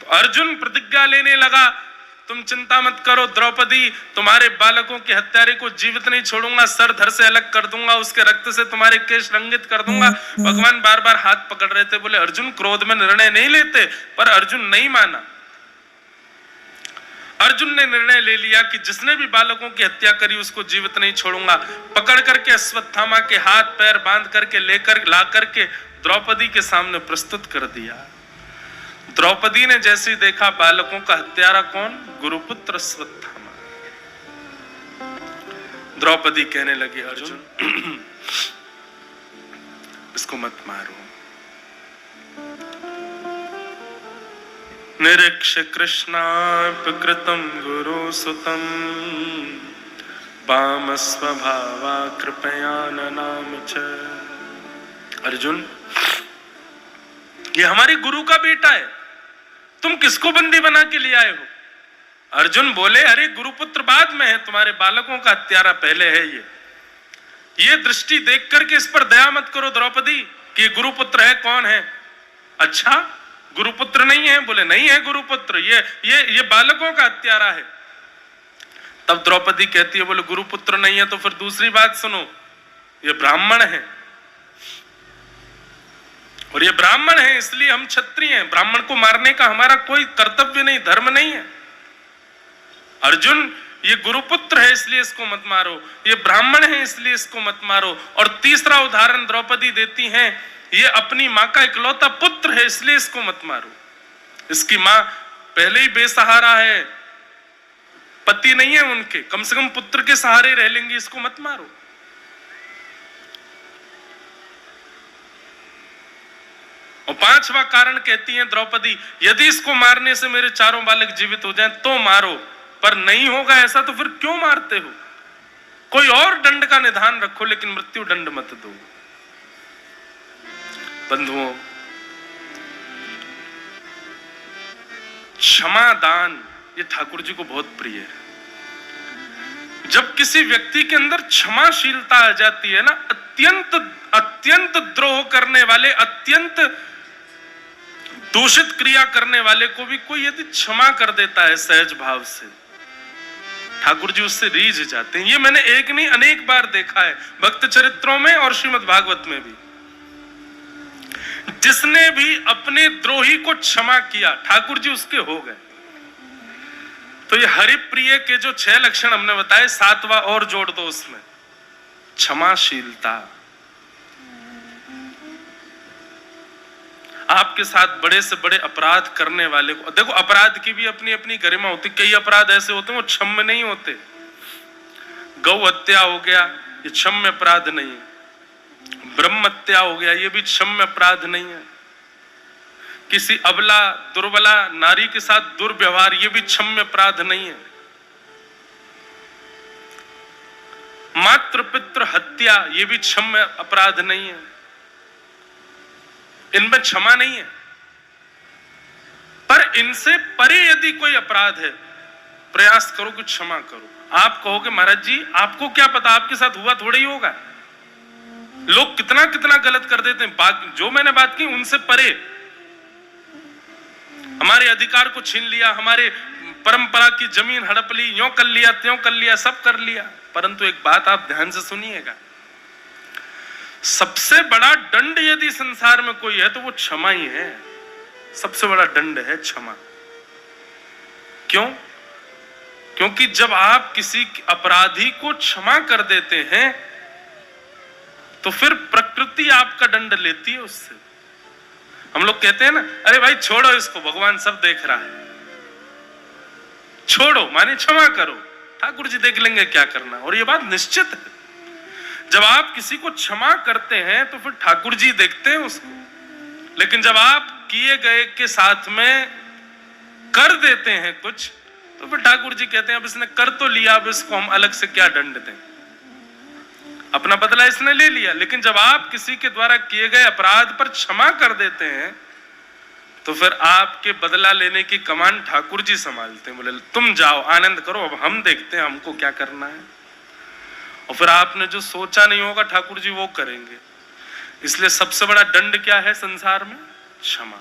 अर्जुन प्रतिज्ञा लेने लगा, तुम चिंता मत करो द्रौपदी, तुम्हारे बालकों के हत्यारे को जीवित नहीं छोड़ूंगा, सर धड़ से अलग कर दूंगा, उसके रक्त से तुम्हारे केश रंगित कर दूंगा। भगवान बार बार हाथ पकड़ रहे थे, बोले अर्जुन क्रोध में निर्णय नहीं लेते, पर अर्जुन नहीं माना। अर्जुन ने निर्णय ले लिया कि जिसने भी बालकों की हत्या करी उसको जीवित नहीं छोड़ूंगा। पकड़ करके अश्वत्थामा के हाथ पैर बांध करके ला करके द्रौपदी के सामने प्रस्तुत कर दिया। द्रौपदी ने जैसे ही देखा बालकों का हत्यारा कौन, गुरुपुत्र अश्वत्थामा। द्रौपदी कहने लगी अर्जुन इसको मत मारो। निरीक्ष्य कृष्णार्पकृतं गुरुसुतं वाम स्वभावा कृपया ननाम च। अर्जुन, ये हमारे गुरु का बेटा है, तुम किसको बंदी बना के ले आए हो? अर्जुन बोले, अरे गुरुपुत्र बाद में है, तुम्हारे बालकों का हत्यारा पहले है। ये दृष्टि देख करके इस पर दया मत करो द्रौपदी कि गुरुपुत्र है, कौन है? अच्छा गुरुपुत्र नहीं है? बोले नहीं है गुरुपुत्र, ये बालकों का हत्यारा है। तब द्रौपदी कहती है, बोले गुरुपुत्र नहीं है तो फिर दूसरी बात सुनो, ये ब्राह्मण है, और ये ब्राह्मण है इसलिए हम क्षत्रिय हैं, ब्राह्मण को मारने का हमारा कोई कर्तव्य नहीं, धर्म नहीं है। अर्जुन, ये गुरुपुत्र है इसलिए इसको मत मारो, ये ब्राह्मण है इसलिए इसको मत मारो। और तीसरा उदाहरण द्रौपदी देती हैं, ये अपनी माँ का इकलौता पुत्र है इसलिए इसको मत मारो, इसकी माँ पहले ही बेसहारा है, पति नहीं है उनके, कम से कम पुत्र के सहारे रह लेंगी, इसको मत मारो। और पांचवा कारण कहती है द्रौपदी, यदि इसको मारने से मेरे चारों बालक जीवित हो जाएं तो मारो, पर नहीं होगा ऐसा तो फिर क्यों मारते हो? कोई और दंड का निधान रखो, लेकिन मृत्यु दंड मत दो। बंधुओं, क्षमा दान ये ठाकुर जी को बहुत प्रिय है। जब किसी व्यक्ति के अंदर क्षमाशीलता आ जाती है ना, अत्यंत द्रोह करने वाले, अत्यंत दूषित क्रिया करने वाले को भी कोई यदि क्षमा कर देता है सहज भाव से, ठाकुर जी उससे रीझ जाते हैं। ये मैंने एक नहीं अनेक बार देखा है भक्त चरित्रों में और श्रीमद् भागवत में भी। जिसने भी अपने द्रोही को क्षमा किया ठाकुर जी उसके हो गए। तो ये हरिप्रिय के जो 6 लक्षण हमने बताए, 7वां और जोड़ दो उसमें, क्षमाशीलता। आपके साथ बड़े से बड़े अपराध करने वाले को, देखो अपराध की भी अपनी अपनी गरिमा होती। कई अपराध ऐसे होते हैं वो क्षम्य नहीं होते। गौ हत्या हो गया, ये क्षम्य अपराध नहीं है। ब्रह्म हत्या हो गया, ये भी क्षम्य अपराध नहीं है। किसी अबला दुर्बला नारी के साथ दुर्व्यवहार, ये भी क्षम्य अपराध नहीं है। मातृ पितृ हत्या, ये भी क्षम्य अपराध नहीं है। इनमें क्षमा नहीं है। पर इनसे परे यदि कोई अपराध है, प्रयास करो कि क्षमा करो। आप कहोगे महाराज जी आपको क्या पता, आपके साथ हुआ थोड़ा ही होगा। लोग कितना कितना गलत कर देते हैं। जो मैंने बात की उनसे परे, हमारे अधिकार को छीन लिया, हमारे परंपरा की जमीन हड़प ली, यों कर लिया त्यों कर लिया, सब कर लिया। परंतु एक बात आप ध्यान से सुनिएगा, सबसे बड़ा दंड यदि संसार में कोई है तो वो क्षमा ही है। सबसे बड़ा दंड है क्षमा। क्यों? क्योंकि जब आप किसी अपराधी को क्षमा कर देते हैं तो फिर प्रकृति आपका दंड लेती है उससे। हम लोग कहते हैं ना, अरे भाई छोड़ो इसको, भगवान सब देख रहा है, छोड़ो माने क्षमा करो, ठाकुर जी देख लेंगे क्या करना। और ये बात निश्चित है, जब आप किसी को क्षमा करते हैं तो फिर ठाकुर जी देखते हैं उसको। लेकिन जब आप किए गए के साथ में कर देते हैं कुछ, तो फिर ठाकुर जी कहते हैं अब इसने कर तो लिया, अब इसको हम अलग से क्या दंड दें, अपना बदला इसने ले लिया। लेकिन जब आप किसी के द्वारा किए गए अपराध पर क्षमा कर देते हैं तो फिर आपके बदला लेने की कमान ठाकुर जी संभालते हैं। बोले तुम जाओ आनंद करो, अब हम देखते हैं हमको क्या करना है। और फिर आपने जो सोचा नहीं होगा ठाकुर जी वो करेंगे। इसलिए सबसे बड़ा दंड क्या है संसार में? क्षमा।